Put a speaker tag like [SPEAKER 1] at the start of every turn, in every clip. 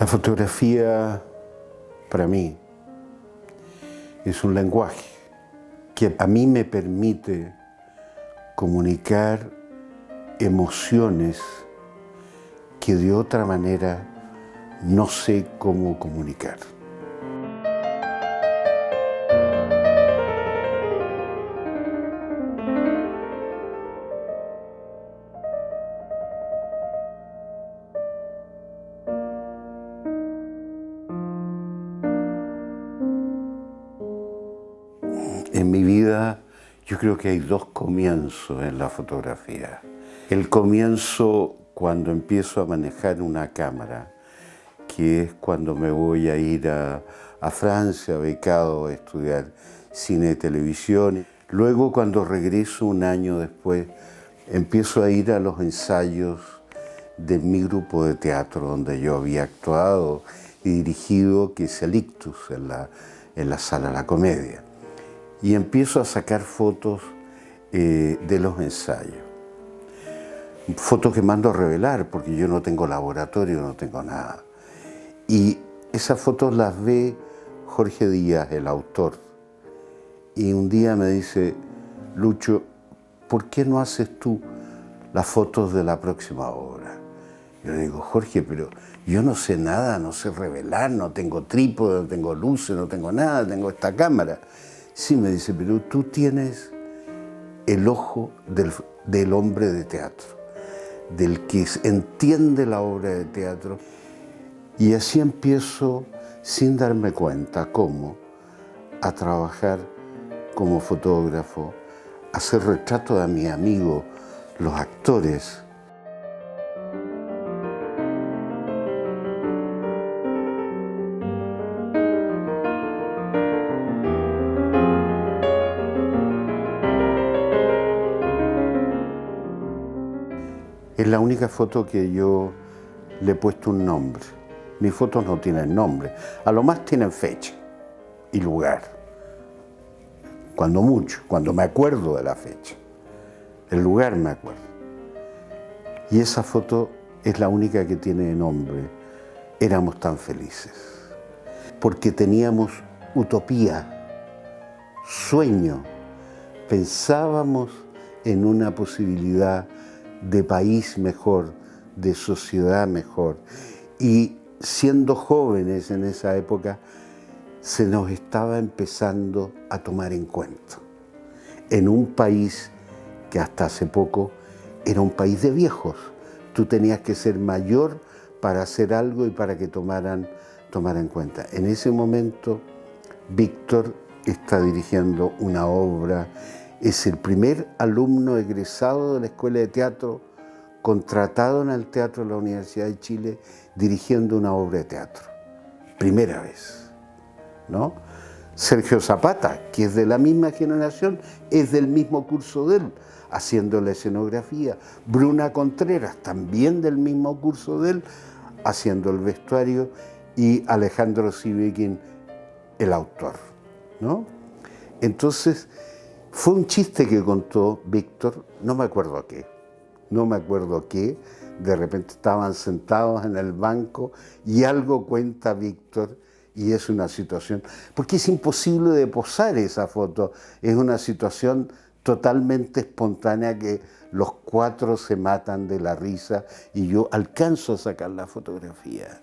[SPEAKER 1] La fotografía, para mí, es un lenguaje que a mí me permite comunicar emociones que de otra manera no sé cómo comunicar. En mi vida yo creo que hay dos comienzos en la fotografía. El comienzo cuando empiezo a manejar una cámara, que es cuando me voy a ir a Francia, becado, a estudiar cine y televisión. Luego, cuando regreso un año después, empiezo a ir a los ensayos de mi grupo de teatro donde yo había actuado y dirigido, que es el Ictus, en la Sala La Comedia. Y empiezo a sacar fotos de los ensayos. Fotos que mando a revelar, porque yo no tengo laboratorio, no tengo nada. Y esas fotos las ve Jorge Díaz, el autor. Y un día me dice: Lucho, ¿por qué no haces tú las fotos de la próxima obra? Yo le digo: Jorge, pero yo no sé nada, no sé revelar, no tengo trípode, no tengo luces, no tengo nada, tengo esta cámara. Sí, me dice, pero tú tienes el ojo del hombre de teatro, del que entiende la obra de teatro. Y así empiezo, sin darme cuenta cómo, a trabajar como fotógrafo, a hacer retratos a mis amigos, los actores. Es la única foto que yo le he puesto un nombre. Mis fotos no tienen nombre, a lo más tienen fecha y lugar. Cuando mucho, cuando me acuerdo de la fecha. El lugar me acuerdo. Y esa foto es la única que tiene nombre. Éramos tan felices. Porque teníamos utopía, sueño. Pensábamos en una posibilidad de país mejor, de sociedad mejor. Y siendo jóvenes en esa época, se nos estaba empezando a tomar en cuenta. En un país que hasta hace poco era un país de viejos. Tú tenías que ser mayor para hacer algo y para que tomaran en cuenta. En ese momento, Víctor está dirigiendo una obra. Es el primer alumno egresado de la Escuela de Teatro, contratado en el Teatro de la Universidad de Chile, dirigiendo una obra de teatro. Primera vez, ¿no? Sergio Zapata, que es de la misma generación, es del mismo curso de él, haciendo la escenografía. Bruna Contreras, también del mismo curso de él, haciendo el vestuario. Y Alejandro Sivekin, el autor, ¿no? Entonces, fue un chiste que contó Víctor, no me acuerdo qué, de repente estaban sentados en el banco y algo cuenta Víctor y es una situación, porque es imposible de posar esa foto, es una situación totalmente espontánea que los cuatro se matan de la risa y yo alcanzo a sacar la fotografía.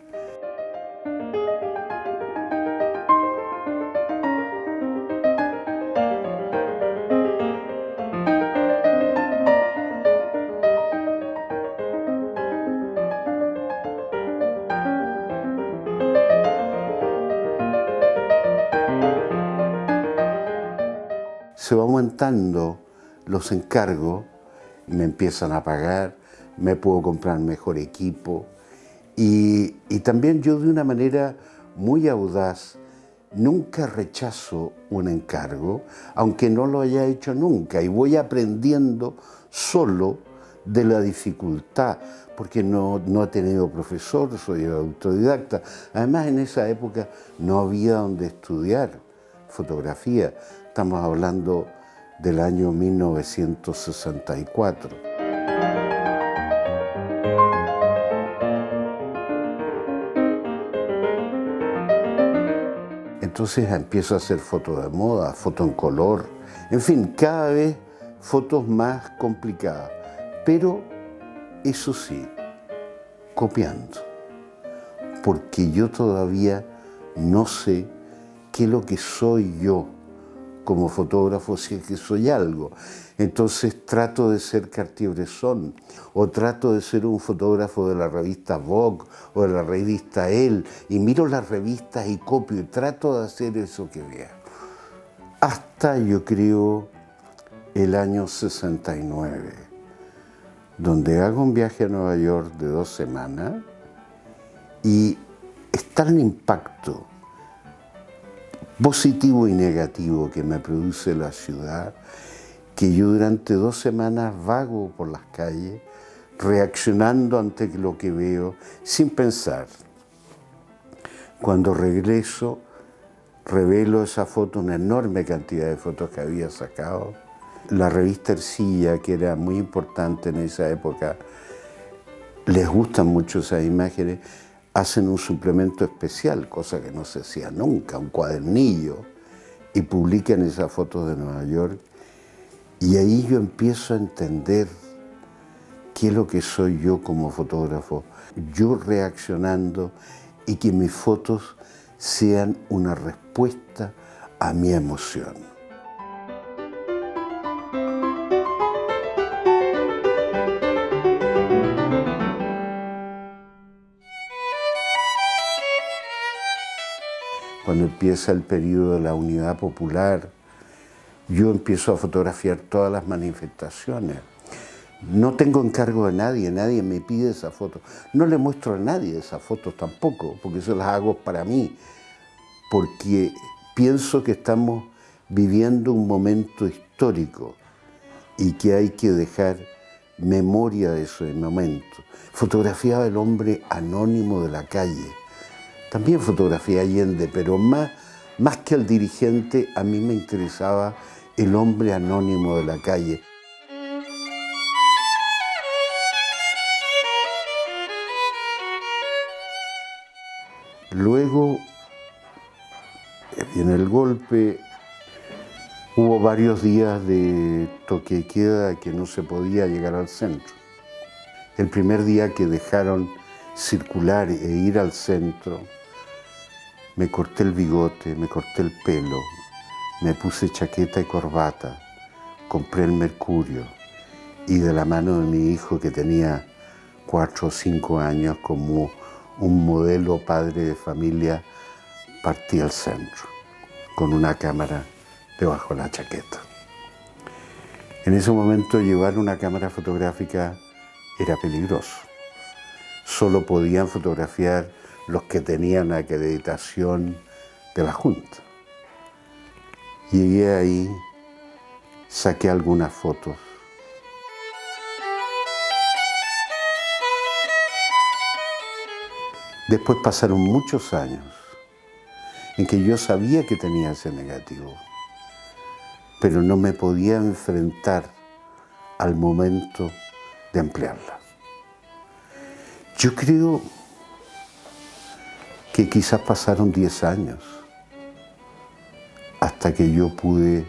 [SPEAKER 1] Se va aumentando los encargos, me empiezan a pagar, me puedo comprar mejor equipo y también yo de una manera muy audaz nunca rechazo un encargo, aunque no lo haya hecho nunca, y voy aprendiendo solo de la dificultad, porque no he tenido profesor, soy autodidacta. Además, en esa época no había donde estudiar fotografía. Estamos hablando del año 1964. Entonces empiezo a hacer fotos de moda, fotos en color, en fin, cada vez fotos más complicadas. Pero eso sí, copiando, porque yo todavía no sé qué es lo que soy yo como fotógrafo, si es que soy algo. Entonces trato de ser Cartier-Bresson, o trato de ser un fotógrafo de la revista Vogue o de la revista Elle, y miro las revistas y copio y trato de hacer eso que vea. Hasta yo creo el año 69, donde hago un viaje a Nueva York de 2 semanas y está el impacto positivo y negativo que me produce la ciudad, que yo durante 2 semanas vago por las calles, reaccionando ante lo que veo, sin pensar. Cuando regreso, revelo esa foto, una enorme cantidad de fotos que había sacado. La revista Ercilla, que era muy importante en esa época, les gustan mucho esas imágenes, hacen un suplemento especial, cosa que no se hacía nunca, un cuadernillo, y publican esas fotos de Nueva York. Y ahí yo empiezo a entender qué es lo que soy yo como fotógrafo, yo reaccionando y que mis fotos sean una respuesta a mi emoción. Cuando empieza el periodo de la Unidad Popular, yo empiezo a fotografiar todas las manifestaciones. No tengo encargo de nadie, nadie me pide esa foto. No le muestro a nadie esas fotos tampoco, porque eso las hago para mí, porque pienso que estamos viviendo un momento histórico y que hay que dejar memoria de ese momento. Fotografiaba el hombre anónimo de la calle. También fotografié a Allende, pero más que al dirigente, a mí me interesaba el hombre anónimo de la calle. Luego viene el golpe, hubo varios días de toque de queda que no se podía llegar al centro. El primer día que dejaron circular e ir al centro, me corté el bigote, me corté el pelo, me puse chaqueta y corbata, compré el Mercurio y de la mano de mi hijo que tenía 4 o 5 años como un modelo padre de familia, partí al centro con una cámara debajo de la chaqueta. En ese momento llevar una cámara fotográfica era peligroso. Solo podían fotografiar los que tenían acreditación de la Junta. Llegué ahí, saqué algunas fotos. Después pasaron muchos años en que yo sabía que tenía ese negativo, pero no me podía enfrentar al momento de ampliarla. Yo creo que quizás pasaron 10 años hasta que yo pude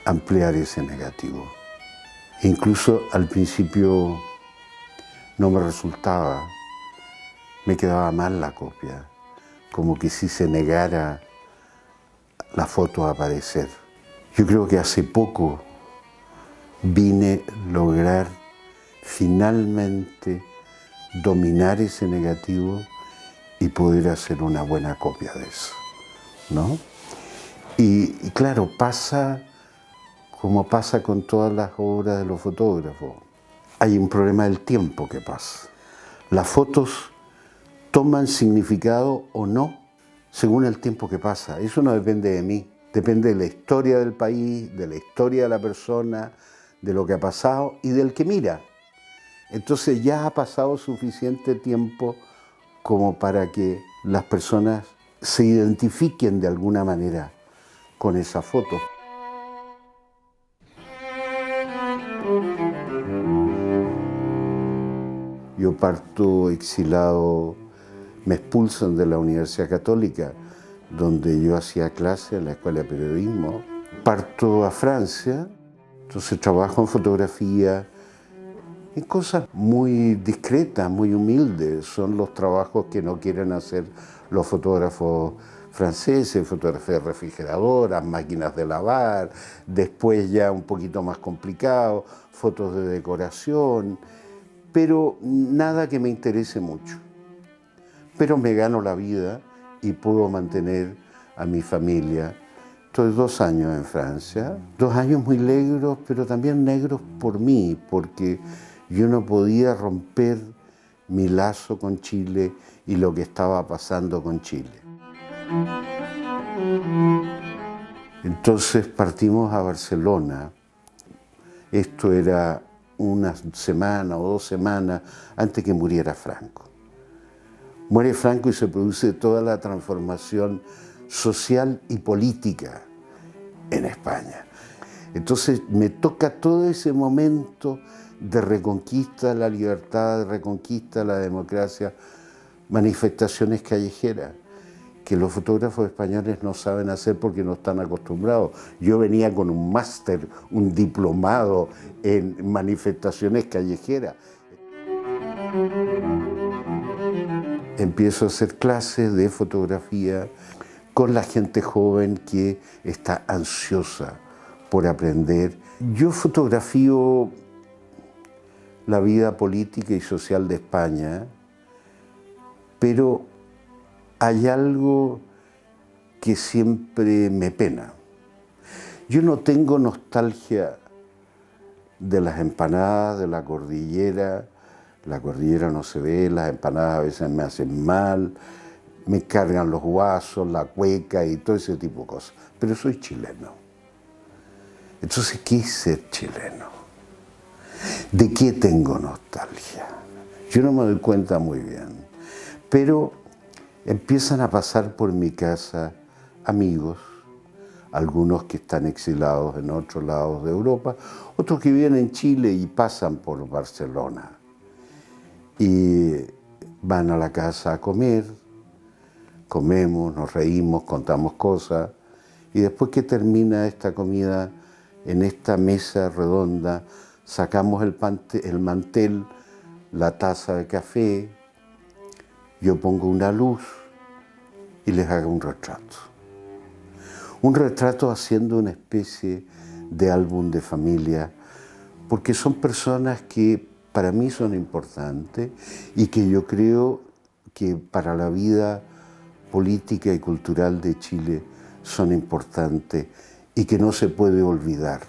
[SPEAKER 1] ampliar ese negativo. Incluso al principio no me resultaba, me quedaba mal la copia, como que si se negara la foto a aparecer. Yo creo que hace poco vine a lograr finalmente dominar ese negativo y poder hacer una buena copia de eso, ¿no? Y claro, pasa como pasa con todas las obras de los fotógrafos. Hay un problema del tiempo que pasa. Las fotos toman significado o no según el tiempo que pasa. Eso no depende de mí, depende de la historia del país, de la historia de la persona, de lo que ha pasado y del que mira. Entonces ya ha pasado suficiente tiempo como para que las personas se identifiquen de alguna manera con esa foto. Yo parto exilado, me expulsan de la Universidad Católica, donde yo hacía clase en la Escuela de Periodismo. Parto a Francia, entonces trabajo en fotografía, en cosas muy discretas, muy humildes. Son los trabajos que no quieren hacer los fotógrafos franceses, fotografía de refrigeradoras, máquinas de lavar, después ya un poquito más complicado, fotos de decoración, pero nada que me interese mucho. Pero me gano la vida y puedo mantener a mi familia. Estoy 2 años en Francia, 2 años muy negros, pero también negros por mí, porque yo no podía romper mi lazo con Chile y lo que estaba pasando con Chile. Entonces partimos a Barcelona. Esto era una semana o 2 semanas antes que muriera Franco. Muere Franco y se produce toda la transformación social y política en España. Entonces me toca todo ese momento de reconquista de la libertad, de reconquista de la democracia, manifestaciones callejeras, que los fotógrafos españoles no saben hacer porque no están acostumbrados. Yo venía con un máster, un diplomado en manifestaciones callejeras. Empiezo a hacer clases de fotografía con la gente joven que está ansiosa por aprender. Yo fotografío la vida política y social de España, pero hay algo que siempre me pena. Yo no tengo nostalgia de las empanadas de la cordillera no se ve, las empanadas a veces me hacen mal, me cargan los guasos, la cueca y todo ese tipo de cosas, pero soy chileno. Entonces, ¿qué es ser chileno? ¿De qué tengo nostalgia? Yo no me doy cuenta muy bien, pero empiezan a pasar por mi casa amigos, algunos que están exilados en otros lados de Europa, otros que viven en Chile y pasan por Barcelona y van a la casa a comer, comemos, nos reímos, contamos cosas y después que termina esta comida, en esta mesa redonda, sacamos el mantel, la taza de café, yo pongo una luz y les hago un retrato. Un retrato haciendo una especie de álbum de familia, porque son personas que para mí son importantes y que yo creo que para la vida política y cultural de Chile son importantes y que no se puede olvidar.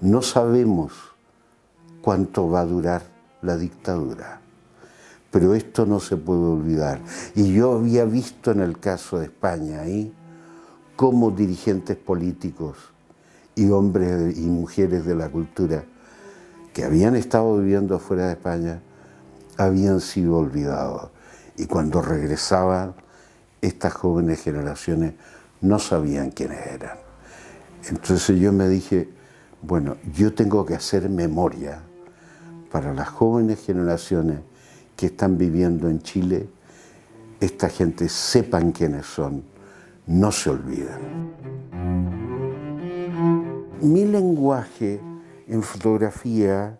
[SPEAKER 1] No sabemos cuánto va a durar la dictadura, pero esto no se puede olvidar. Y yo había visto en el caso de España ahí cómo dirigentes políticos y hombres y mujeres de la cultura que habían estado viviendo afuera de España habían sido olvidados. Y cuando regresaban, estas jóvenes generaciones no sabían quiénes eran. Entonces yo me dije, bueno, yo tengo que hacer memoria para las jóvenes generaciones que están viviendo en Chile, esta gente sepan quiénes son, no se olviden. Mi lenguaje en fotografía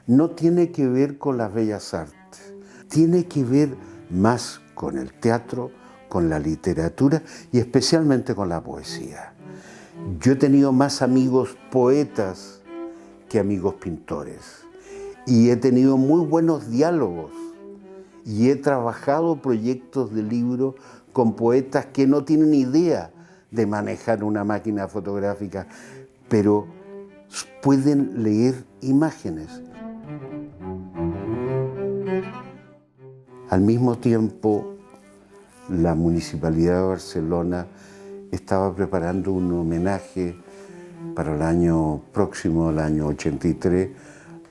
[SPEAKER 1] no tiene que ver con las bellas artes, tiene que ver más con el teatro, con la literatura y especialmente con la poesía. Yo he tenido más amigos poetas que amigos pintores y he tenido muy buenos diálogos y he trabajado proyectos de libro con poetas que no tienen idea de manejar una máquina fotográfica, pero pueden leer imágenes. Al mismo tiempo, la Municipalidad de Barcelona estaba preparando un homenaje para el año próximo, el año 83,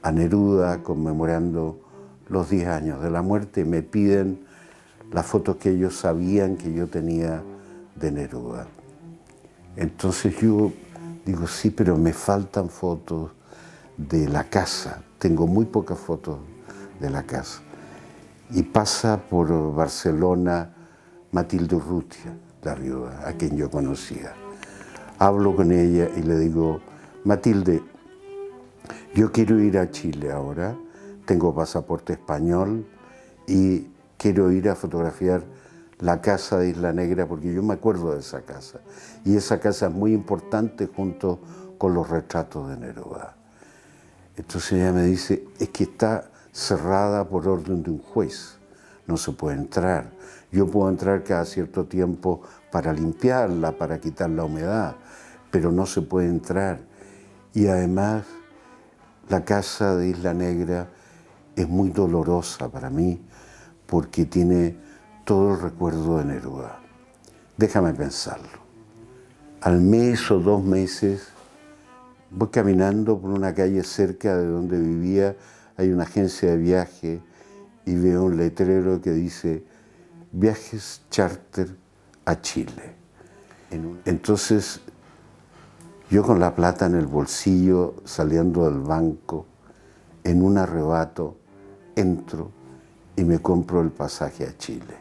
[SPEAKER 1] a Neruda, conmemorando los 10 años de la muerte. Me piden las fotos que ellos sabían que yo tenía de Neruda. Entonces yo digo, sí, pero me faltan fotos de la casa. Tengo muy pocas fotos de la casa. Y pasa por Barcelona Matilde Urrutia, la viuda, a quien yo conocía. Hablo con ella y le digo, Matilde, yo quiero ir a Chile ahora, tengo pasaporte español y quiero ir a fotografiar la casa de Isla Negra porque yo me acuerdo de esa casa. Y esa casa es muy importante junto con los retratos de Neruda. Entonces ella me dice, es que está cerrada por orden de un juez, no se puede entrar. Yo puedo entrar cada cierto tiempo para limpiarla, para quitar la humedad, pero no se puede entrar. Y además, la casa de Isla Negra es muy dolorosa para mí porque tiene todo el recuerdo de Neruda. Déjame pensarlo. Al mes o 2 meses voy caminando por una calle cerca de donde vivía, hay una agencia de viaje y veo un letrero que dice viajes charter a Chile. Entonces, yo con la plata en el bolsillo, saliendo del banco, en un arrebato, entro y me compro el pasaje a Chile.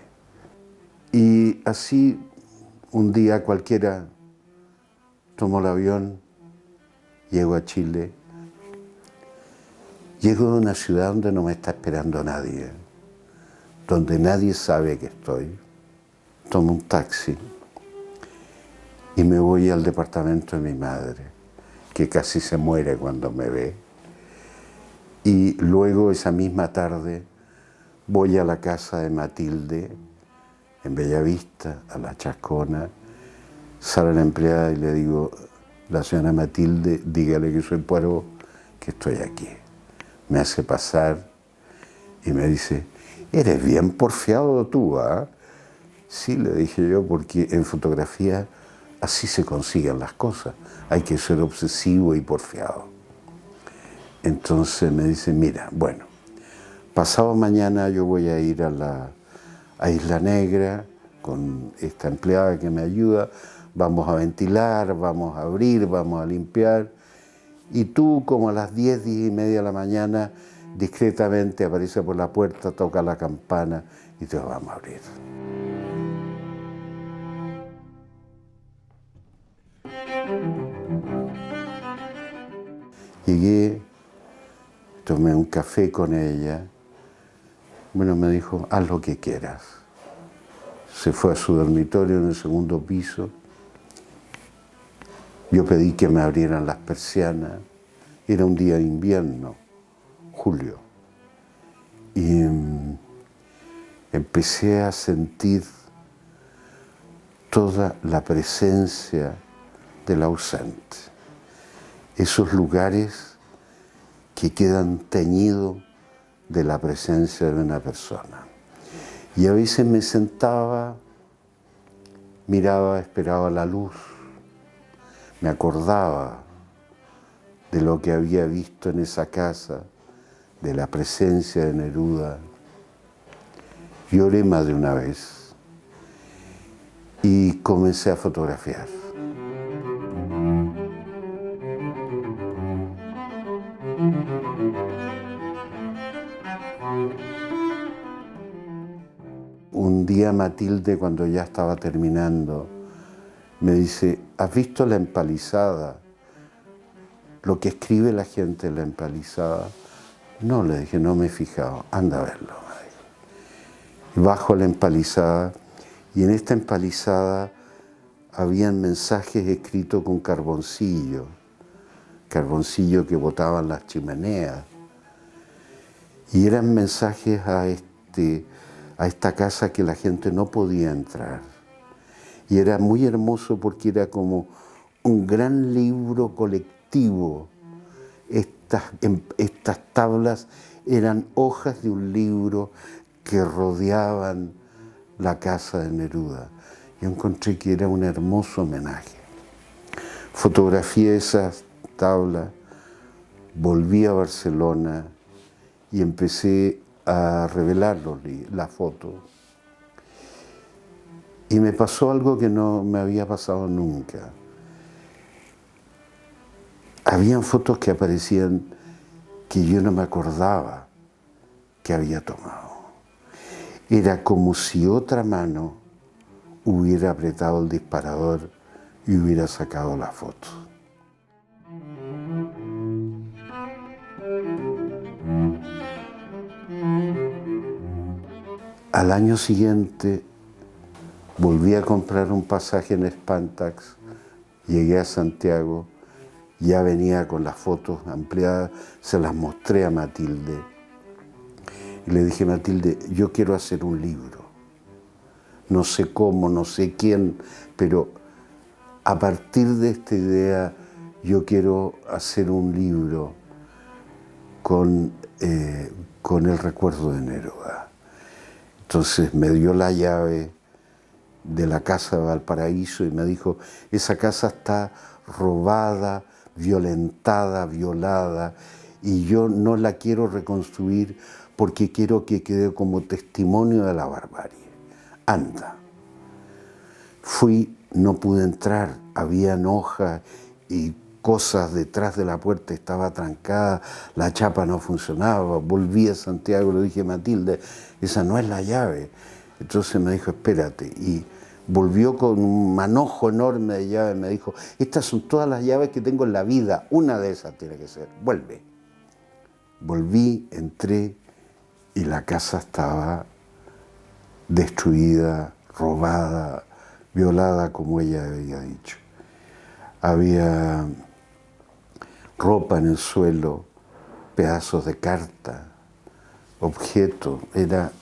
[SPEAKER 1] Y así, un día cualquiera, tomo el avión, llego a Chile, llego a una ciudad donde no me está esperando nadie, donde nadie sabe que estoy, tomo un taxi y me voy al departamento de mi madre, que casi se muere cuando me ve. Y luego esa misma tarde voy a la casa de Matilde, en Bellavista, a la Chascona, sale la empleada y le digo, la señora Matilde, dígale que soy Poirot, que estoy aquí. Me hace pasar y me dice, eres bien porfiado tú, ¿ah? Sí, le dije yo, porque en fotografía así se consiguen las cosas. Hay que ser obsesivo y porfiado. Entonces me dice, mira, bueno, pasado mañana yo voy a ir a Isla Negra con esta empleada que me ayuda, vamos a ventilar, vamos a abrir, vamos a limpiar, y tú como a las 10, 10 y media de la mañana, discretamente aparece por la puerta, toca la campana y te vamos a abrir. Llegué, tomé un café con ella, bueno, me dijo, haz lo que quieras. Se fue a su dormitorio en el segundo piso. Yo pedí que me abrieran las persianas. Era un día de invierno, julio. Y empecé a sentir toda la presencia del ausente. Esos lugares que quedan teñidos de la presencia de una persona. Y a veces me sentaba, miraba, esperaba la luz, me acordaba de lo que había visto en esa casa, de la presencia de Neruda. Lloré más de una vez y comencé a fotografiar. Un día Matilde, cuando ya estaba terminando, me dice, ¿has visto La Empalizada? Lo que escribe la gente en La Empalizada. No, le dije, no me he fijado, anda a verlo. Y bajo La Empalizada, y en esta empalizada habían mensajes escritos con carboncillo que botaban las chimeneas. Y eran mensajes a esta casa que la gente no podía entrar. Y era muy hermoso porque era como un gran libro colectivo. Estas tablas eran hojas de un libro que rodeaban la casa de Neruda. Yo encontré que era un hermoso homenaje. Fotografié esas tablas, volví a Barcelona y empecé a revelar las fotos. Y me pasó algo que no me había pasado nunca. Habían fotos que aparecían que yo no me acordaba que había tomado. Era como si otra mano hubiera apretado el disparador y hubiera sacado la foto. Al año siguiente volví a comprar un pasaje en Spantax, llegué a Santiago, ya venía con las fotos ampliadas, se las mostré a Matilde. Y le dije, Matilde, yo quiero hacer un libro. No sé cómo, no sé quién, pero a partir de esta idea yo quiero hacer un libro con el recuerdo de Neruda. Entonces me dio la llave de la casa de Valparaíso y me dijo, esa casa está robada, violentada, violada, y yo no la quiero reconstruir porque quiero que quede como testimonio de la barbarie. Anda. Fui, no pude entrar, habían hojas y cosas detrás de la puerta, estaba trancada, la chapa no funcionaba, volví a Santiago, le dije, Matilde, esa no es la llave. Entonces me dijo, espérate, y volvió con un manojo enorme de llaves, me dijo, estas son todas las llaves que tengo en la vida, una de esas tiene que ser, vuelve. Volví, entré y la casa estaba destruida, robada, violada, como ella había dicho. Había ropa en el suelo, pedazos de carta, objetos, era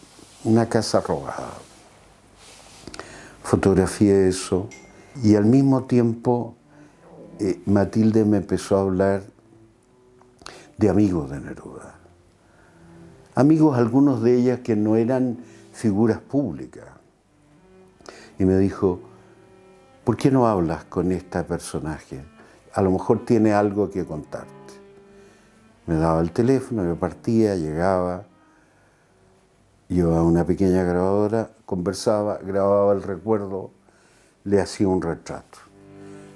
[SPEAKER 1] una casa robada. Fotografié eso y al mismo tiempo Matilde me empezó a hablar de amigos de Neruda. Amigos, algunos de ellas que no eran figuras públicas. Y me dijo, ¿por qué no hablas con este personaje? A lo mejor tiene algo que contarte. Me daba el teléfono, yo partía, llegaba, llevaba una pequeña grabadora, conversaba, grababa el recuerdo, le hacía un retrato.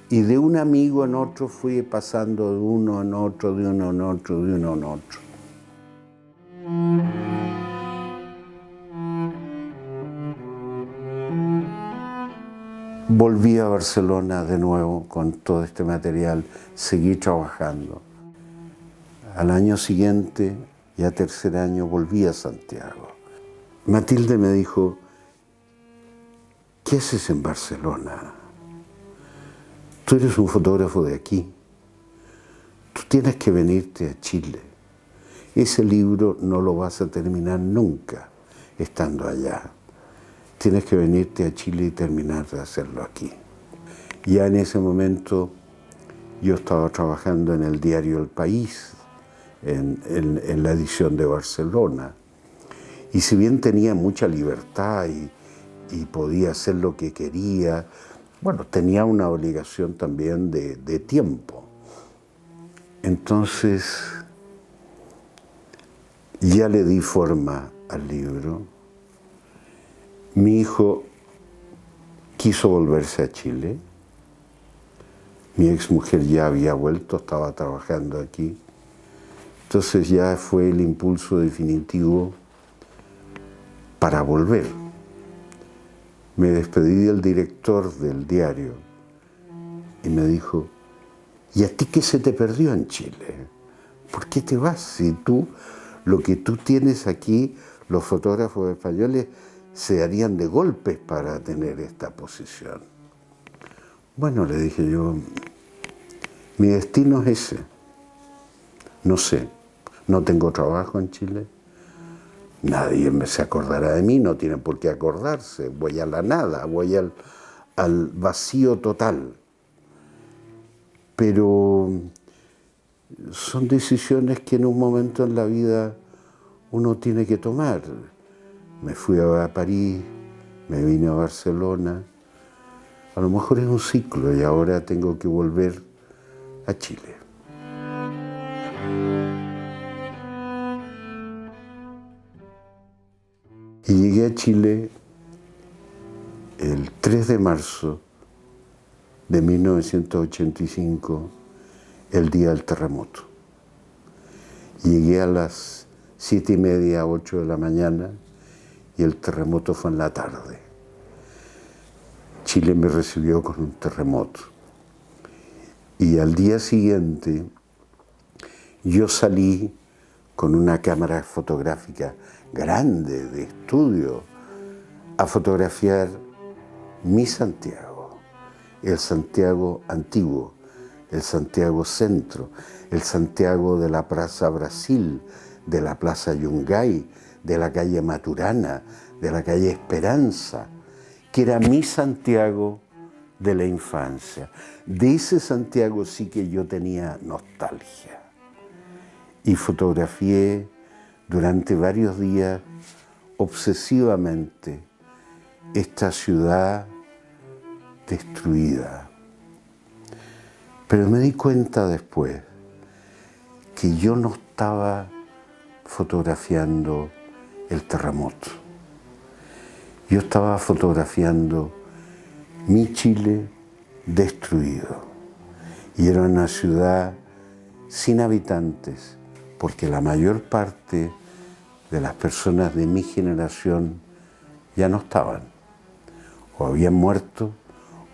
[SPEAKER 1] Y de un amigo en otro fui pasando de uno en otro, de uno en otro, de uno en otro. Volví a Barcelona de nuevo con todo este material, seguí trabajando. Al año siguiente, ya tercer año, volví a Santiago. Matilde me dijo, ¿qué haces en Barcelona? Tú eres un fotógrafo de aquí. Tú tienes que venirte a Chile. Ese libro no lo vas a terminar nunca estando allá. Tienes que venirte a Chile y terminar de hacerlo aquí. Ya en ese momento yo estaba trabajando en el diario El País, en la edición de Barcelona. Y si bien tenía mucha libertad y podía hacer lo que quería, bueno, tenía una obligación también de tiempo. Entonces, ya le di forma al libro. Mi hijo quiso volverse a Chile. Mi exmujer ya había vuelto, estaba trabajando aquí. Entonces ya fue el impulso definitivo para volver. Me despedí del director del diario y me dijo, ¿y a ti qué se te perdió en Chile? ¿Por qué te vas? Si tú, lo que tú tienes aquí, los fotógrafos españoles se harían de golpes para tener esta posición. Bueno, le dije yo, mi destino es ese. No sé, no tengo trabajo en Chile. Nadie se acordará de mí, no tiene por qué acordarse. Voy a la nada, voy al vacío total. Pero son decisiones que en un momento en la vida uno tiene que tomar. Me fui a París, me vine a Barcelona. A lo mejor es un ciclo y ahora tengo que volver a Chile. Y llegué a Chile el 3 de marzo de 1985, el día del terremoto. Llegué a las 7:30, 8 de la mañana y el terremoto fue en la tarde. Chile me recibió con un terremoto. Y al día siguiente yo salí con una cámara fotográfica grande de estudio a fotografiar mi Santiago, el Santiago antiguo, el Santiago centro, el Santiago de la Plaza Brasil, de la Plaza Yungay, de la calle Maturana, de la calle Esperanza, que era mi Santiago de la infancia. De ese Santiago sí que yo tenía nostalgia. Y fotografié durante varios días obsesivamente esta ciudad destruida. Pero me di cuenta después que yo no estaba fotografiando el terremoto. Yo estaba fotografiando mi Chile destruido. Y era una ciudad sin habitantes, porque la mayor parte de las personas de mi generación ya no estaban, o habían muerto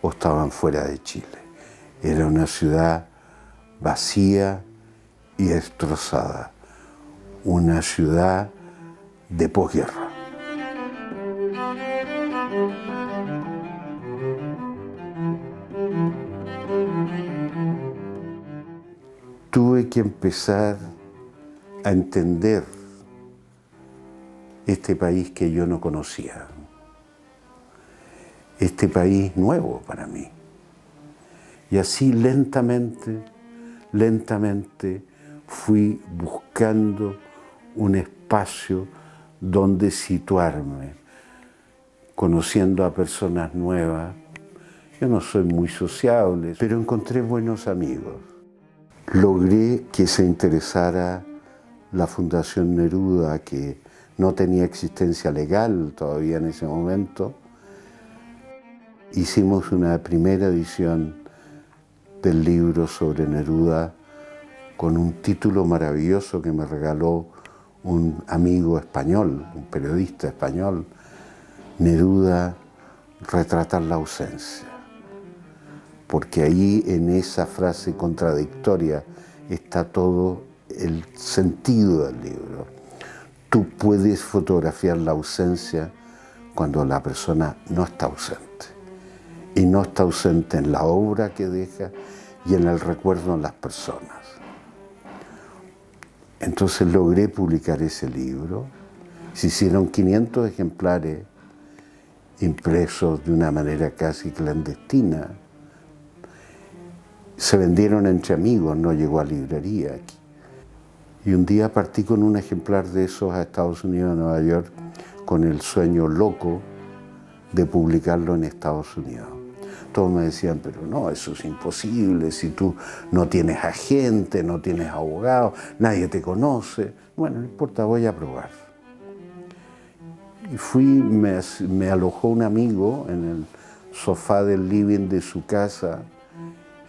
[SPEAKER 1] o estaban fuera de Chile. Era una ciudad vacía y destrozada, una ciudad de posguerra. Tuve que empezar a entender este país que yo no conocía, este país nuevo para mí. Y así lentamente fui buscando un espacio donde situarme, conociendo a personas nuevas. Yo no soy muy sociable, pero encontré buenos amigos. Logré que se interesara la Fundación Neruda, que no tenía existencia legal todavía en ese momento. Hicimos una primera edición del libro sobre Neruda con un título maravilloso que me regaló un amigo español, un periodista español, Neruda, retratar la ausencia. Porque ahí en esa frase contradictoria está todo el sentido del libro. Tú puedes fotografiar la ausencia cuando la persona no está ausente. Y no está ausente en la obra que deja y en el recuerdo en las personas. Entonces logré publicar ese libro. Se hicieron 500 ejemplares impresos de una manera casi clandestina. Se vendieron entre amigos, no llegó a librería aquí. Y un día partí con un ejemplar de esos a Estados Unidos, a Nueva York, con el sueño loco de publicarlo en Estados Unidos. Todos me decían, pero no, eso es imposible, si tú no tienes agente, no tienes abogado, nadie te conoce. Bueno, no importa, voy a probar. Y fui, me alojó un amigo en el sofá del living de su casa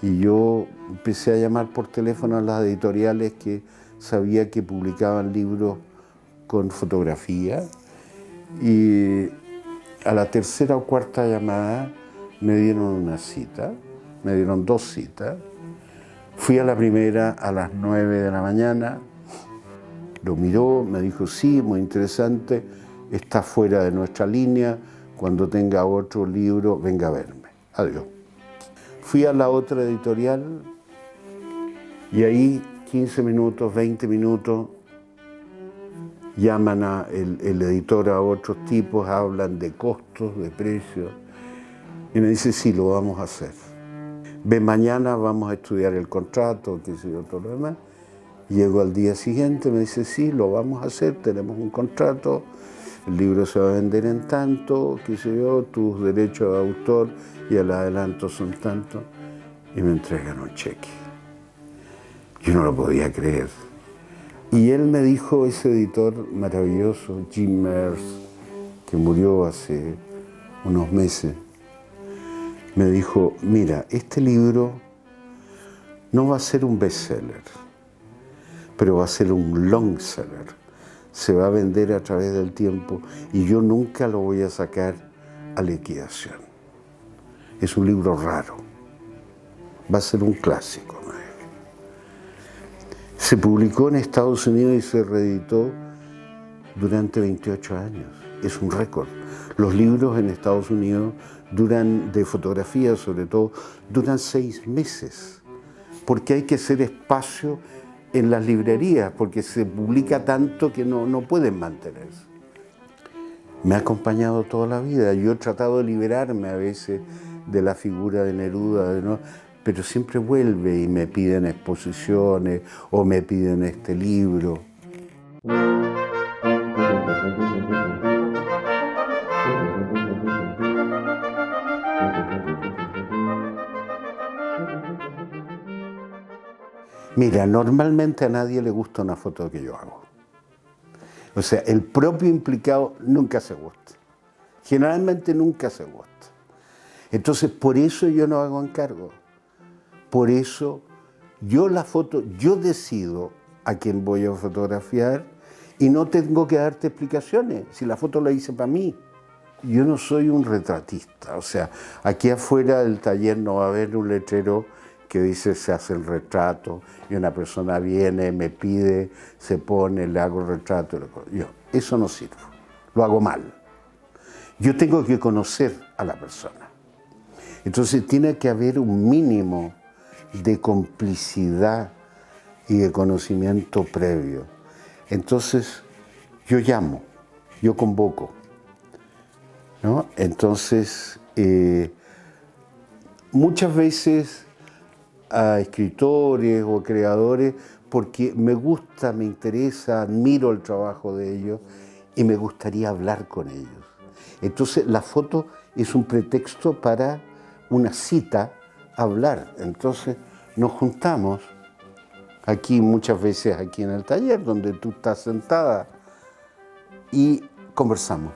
[SPEAKER 1] y yo empecé a llamar por teléfono a las editoriales que sabía que publicaban libros con fotografía y a la tercera o cuarta llamada me dieron una cita, me dieron 2 citas. Fui a la primera a las 9 de la mañana, lo miró, me dijo, sí, muy interesante, está fuera de nuestra línea, cuando tenga otro libro, venga a verme. Adiós. Fui a la otra editorial y ahí 15 minutos, 20 minutos, llaman el editor a otros tipos, hablan de costos, de precios, y me dice, sí, lo vamos a hacer. Ven, mañana vamos a estudiar el contrato, qué sé yo, todo lo demás. Llego al día siguiente, me dice, sí, lo vamos a hacer, tenemos un contrato, el libro se va a vender en tanto, qué sé yo, tus derechos de autor y el adelanto son tanto, y me entregan un cheque. Yo no lo podía creer. Y él me dijo, ese editor maravilloso, Jim Mears, que murió hace unos meses, me dijo, mira, este libro no va a ser un bestseller, pero va a ser un long seller. Se va a vender a través del tiempo y yo nunca lo voy a sacar a liquidación. Es un libro raro. Va a ser un clásico. Se publicó en Estados Unidos y se reeditó durante 28 años. Es un récord. Los libros en Estados Unidos duran, de fotografía sobre todo, duran 6 meses. Porque hay que hacer espacio en las librerías, porque se publica tanto que no pueden mantenerse. Me ha acompañado toda la vida. Yo he tratado de liberarme a veces de la figura de Neruda, ¿no? Pero siempre vuelve y me piden exposiciones o me piden este libro. Mira, normalmente a nadie le gusta una foto que yo hago. O sea, el propio implicado nunca se gusta. Generalmente nunca se gusta. Entonces, por eso yo no hago encargo. Por eso yo decido a quién voy a fotografiar y no tengo que darte explicaciones, si la foto la hice para mí. Yo no soy un retratista, o sea, aquí afuera del taller no va a haber un letrero que dice se hace el retrato y una persona viene, me pide, se pone, le hago el retrato. Eso no sirve, lo hago mal. Yo tengo que conocer a la persona. Entonces tiene que haber un mínimo de complicidad y de conocimiento previo. Entonces yo llamo, yo convoco, ¿no? Entonces muchas veces a escritores o creadores porque me gusta, me interesa, admiro el trabajo de ellos y me gustaría hablar con ellos. Entonces la foto es un pretexto para una cita, hablar. Entonces nos juntamos aquí, muchas veces aquí en el taller, donde tú estás sentada, y conversamos.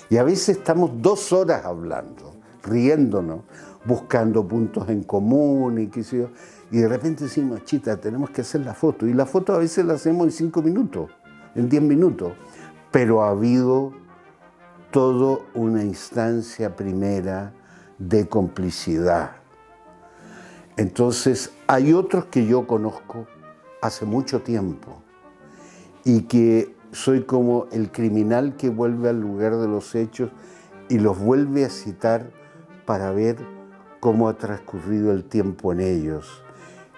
[SPEAKER 1] Y a veces estamos 2 horas hablando, riéndonos, buscando puntos en común y qué sé yo. Y de repente decimos, chita, tenemos que hacer la foto. Y la foto a veces la hacemos en 5 minutos, en 10 minutos. Pero ha habido toda una instancia primera de complicidad. Entonces, hay otros que yo conozco hace mucho tiempo y que soy como el criminal que vuelve al lugar de los hechos y los vuelve a citar para ver cómo ha transcurrido el tiempo en ellos.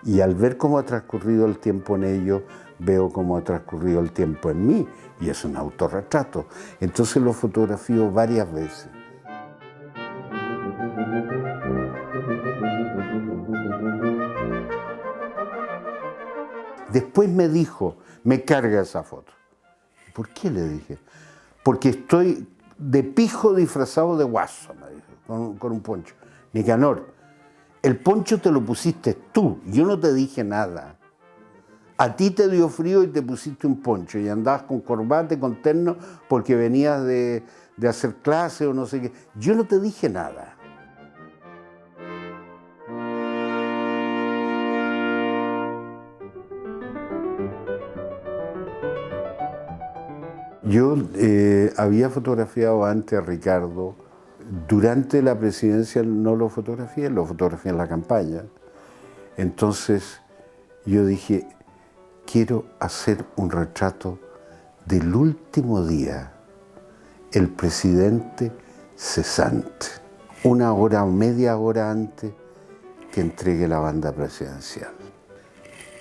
[SPEAKER 1] Y al ver cómo ha transcurrido el tiempo en ellos, veo cómo ha transcurrido el tiempo en mí, y es un autorretrato. Entonces lo fotografío varias veces. Después me dijo, me carga esa foto. ¿Por qué? Le dije. Porque estoy de pijo disfrazado de guaso, me dijo, con un poncho. Nicanor, el poncho te lo pusiste tú, yo no te dije nada. A ti te dio frío y te pusiste un poncho y andabas con corbata y con terno porque venías de hacer clase o no sé qué. Yo no te dije nada. Yo había fotografiado antes a Ricardo. Durante la presidencia no lo fotografié en la campaña. Entonces yo dije, quiero hacer un retrato del último día, el presidente cesante, 1 hora o media hora antes que entregue la banda presidencial.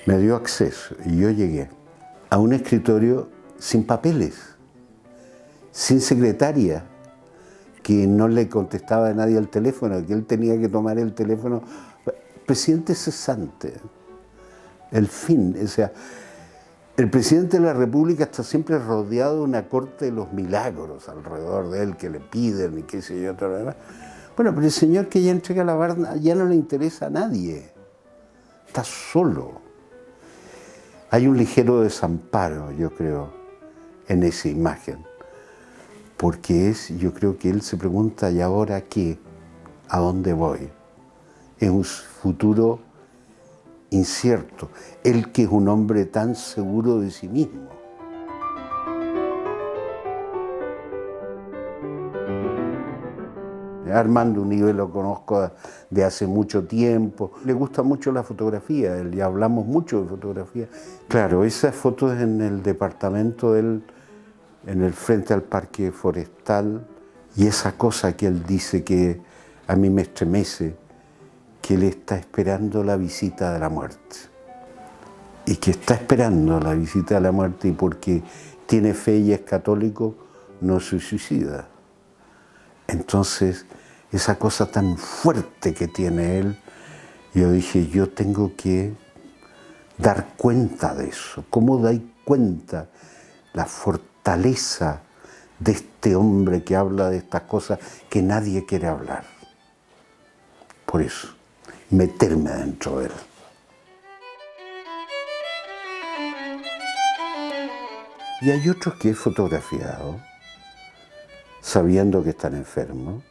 [SPEAKER 1] Me dio acceso y yo llegué a un escritorio sin papeles, sin secretaria, que no le contestaba a nadie al teléfono, que él tenía que tomar el teléfono. Presidente cesante, el fin. O sea, el presidente de la República está siempre rodeado de una corte de los milagros alrededor de él, que le piden y qué sé yo, todo lo demás. Bueno, pero el señor que ya entrega la banda ya no le interesa a nadie. Está solo. Hay un ligero desamparo, yo creo, en esa imagen. Porque yo creo que él se pregunta, ¿y ahora qué? ¿A dónde voy? Es un futuro incierto. Él que es un hombre tan seguro de sí mismo. Armando Unive lo conozco de hace mucho tiempo. Le gusta mucho la fotografía, y hablamos mucho de fotografía. Claro, esa foto es en el departamento de él, en el frente al parque forestal. Y esa cosa que él dice que a mí me estremece, que él está esperando la visita de la muerte. Y que está esperando la visita de la muerte y porque tiene fe y es católico, no se suicida. Entonces, esa cosa tan fuerte que tiene él, yo dije, yo tengo que dar cuenta de eso. ¿Cómo dais cuenta la fortaleza de este hombre que habla de estas cosas que nadie quiere hablar? Por eso, meterme dentro de él. Y hay otros que he fotografiado, sabiendo que están enfermos,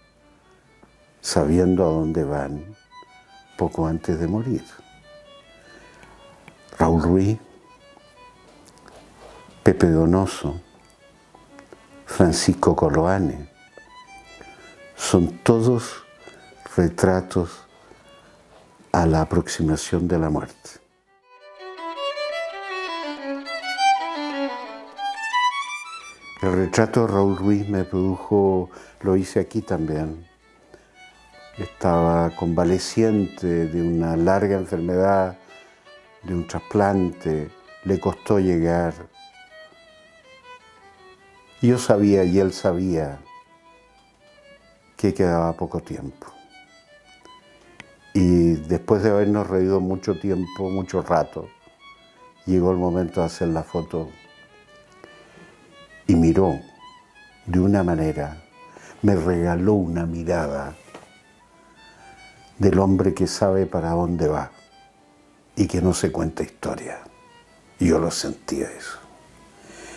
[SPEAKER 1] sabiendo a dónde van, poco antes de morir. Raúl Ruiz, Pepe Donoso, Francisco Coloane, son todos retratos a la aproximación de la muerte. El retrato de Raúl Ruiz me produjo, lo hice aquí también. Estaba convaleciente de una larga enfermedad, de un trasplante, le costó llegar. Yo sabía y él sabía que quedaba poco tiempo. Y después de habernos reído mucho tiempo, mucho rato, llegó el momento de hacer la foto y miró de una manera, me regaló una mirada del hombre que sabe para dónde va y que no se cuenta historia. Y yo lo sentía eso.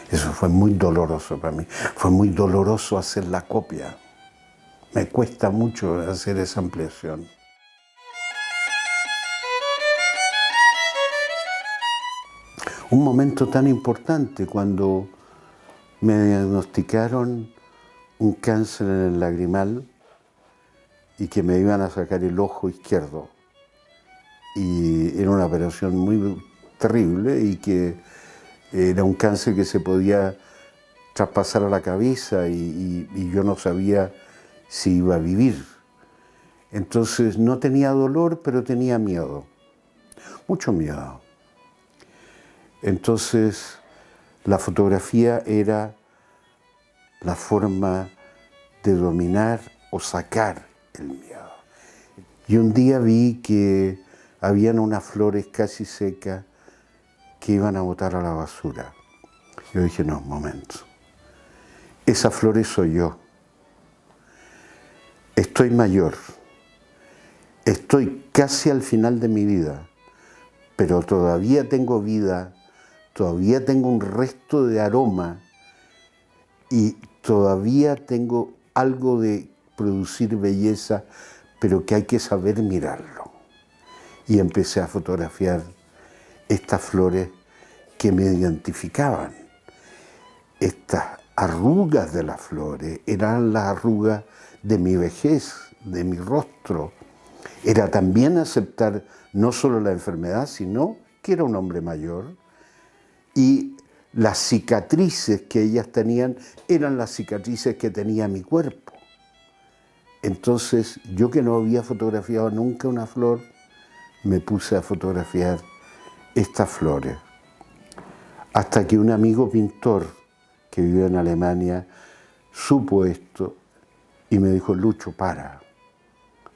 [SPEAKER 1] Eso fue muy doloroso para mí. Fue muy doloroso hacer la copia. Me cuesta mucho hacer esa ampliación. Un momento tan importante cuando me diagnosticaron un cáncer en el lagrimal y que me iban a sacar el ojo izquierdo. Y era una operación muy terrible y que era un cáncer que se podía traspasar a la cabeza y yo no sabía si iba a vivir. Entonces no tenía dolor, pero tenía miedo, mucho miedo. Entonces la fotografía era la forma de dominar o sacar el miedo. Y un día vi que habían unas flores casi secas que iban a botar a la basura. Yo dije, no, un momento. Esas flores soy yo. Estoy mayor. Estoy casi al final de mi vida, pero todavía tengo vida, todavía tengo un resto de aroma y todavía tengo algo de producir belleza, pero que hay que saber mirarlo. Y empecé a fotografiar estas flores que me identificaban. Estas arrugas de las flores eran las arrugas de mi vejez, de mi rostro. Era también aceptar no solo la enfermedad, sino que era un hombre mayor. Y las cicatrices que ellas tenían eran las cicatrices que tenía mi cuerpo. Entonces, yo que no había fotografiado nunca una flor, me puse a fotografiar estas flores. Hasta que un amigo pintor que vive en Alemania supo esto y me dijo, Lucho, para,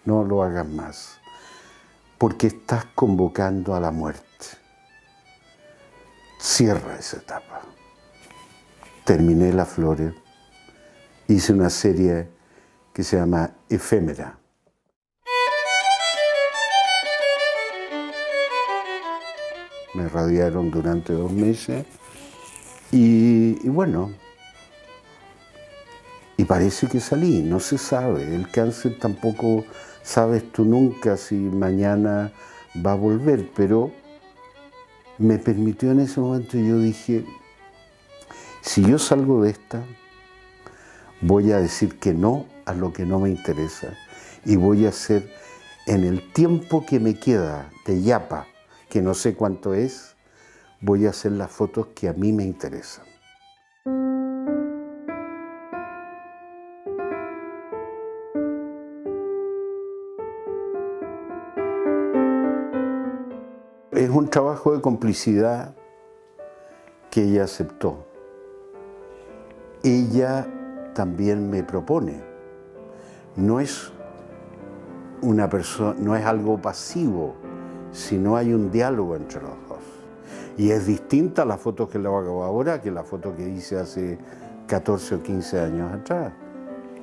[SPEAKER 1] no lo hagas más, porque estás convocando a la muerte. Cierra esa etapa. Terminé las flores, hice una serie que se llama Efémera. Me radiaron durante 2 meses y bueno, y parece que salí, no se sabe. El cáncer tampoco sabes tú nunca si mañana va a volver, pero me permitió en ese momento, yo dije, si yo salgo de esta, voy a decir que no a lo que no me interesa y voy a hacer en el tiempo que me queda de yapa, que no sé cuánto es, voy a hacer las fotos que a mí me interesan. Es un trabajo de complicidad que ella aceptó. Ella también me propone. No es una persona, no es algo pasivo, sino hay un diálogo entre los dos. Y es distinta la foto que le hago ahora que la foto que hice hace 14 o 15 años atrás.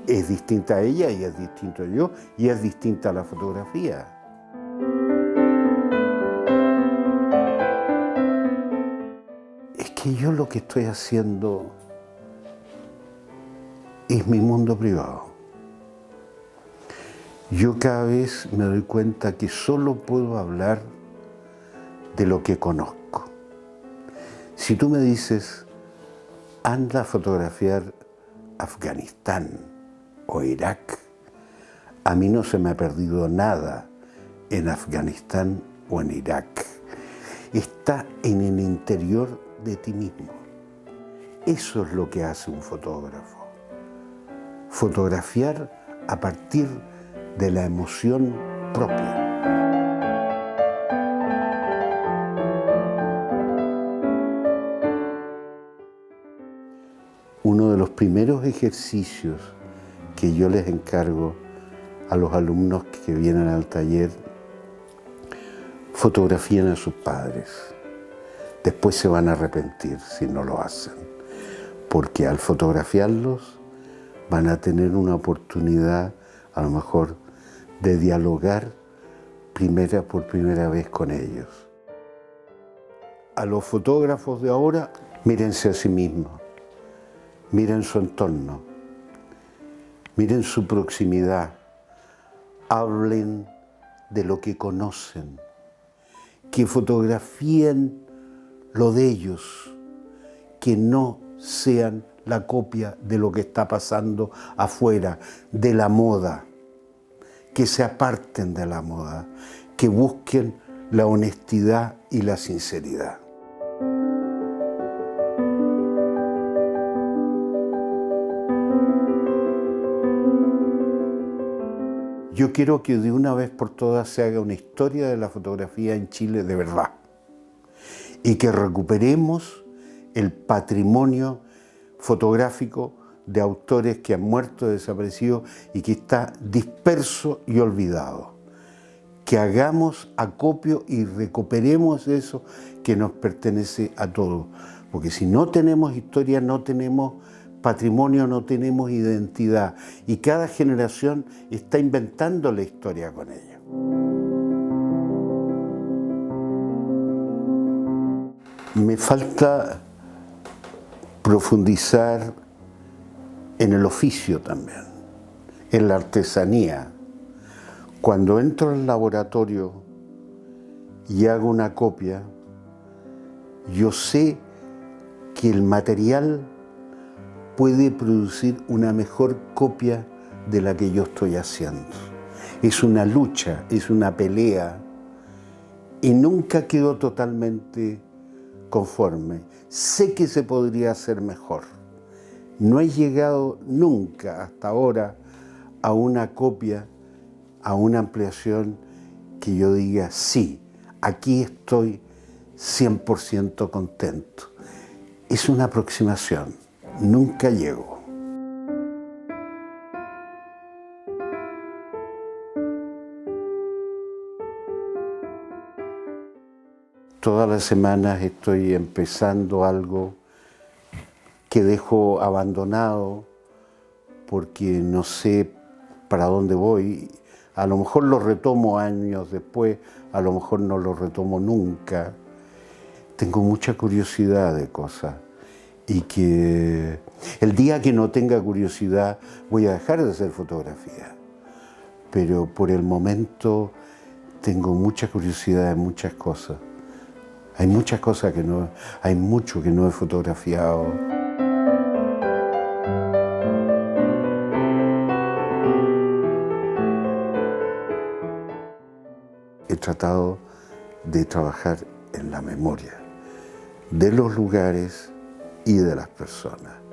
[SPEAKER 1] Es distinta a ella y es distinto a yo y es distinta a la fotografía. Es que yo lo que estoy haciendo es mi mundo privado. Yo cada vez me doy cuenta que solo puedo hablar de lo que conozco. Si tú me dices, anda a fotografiar Afganistán o Irak, a mí no se me ha perdido nada en Afganistán o en Irak. Está en el interior de ti mismo. Eso es lo que hace un fotógrafo. Fotografiar a partir de la emoción propia. Uno de los primeros ejercicios que yo les encargo a los alumnos que vienen al taller, fotografíen a sus padres. Después se van a arrepentir si no lo hacen, porque al fotografiarlos van a tener una oportunidad, a lo mejor, de dialogar por primera vez con ellos. A los fotógrafos de ahora, mírense a sí mismos, miren su entorno, miren su proximidad, hablen de lo que conocen, que fotografíen lo de ellos, que no sean la copia de lo que está pasando afuera, de la moda, que se aparten de la moda, que busquen la honestidad y la sinceridad. Yo quiero que de una vez por todas se haga una historia de la fotografía en Chile de verdad y que recuperemos el patrimonio fotográfico de autores que han muerto, desaparecido y que está disperso y olvidado. Que hagamos acopio y recuperemos eso que nos pertenece a todos. Porque si no tenemos historia, no tenemos patrimonio, no tenemos identidad. Y cada generación está inventando la historia con ello. Me falta profundizar en el oficio también, en la artesanía. Cuando entro al laboratorio y hago una copia, yo sé que el material puede producir una mejor copia de la que yo estoy haciendo. Es una lucha, es una pelea y nunca quedo totalmente conforme. Sé que se podría hacer mejor. No he llegado nunca hasta ahora a una copia, a una ampliación que yo diga, sí, aquí estoy 100% contento. Es una aproximación, nunca llego. Todas las semanas estoy empezando algo que dejo abandonado porque no sé para dónde voy. A lo mejor lo retomo años después, a lo mejor no lo retomo nunca. Tengo mucha curiosidad de cosas y que el día que no tenga curiosidad voy a dejar de hacer fotografía. Pero por el momento tengo mucha curiosidad de muchas cosas. Hay muchas cosas que no, hay mucho que no he fotografiado. tratado de trabajar en la memoria de los lugares y de las personas.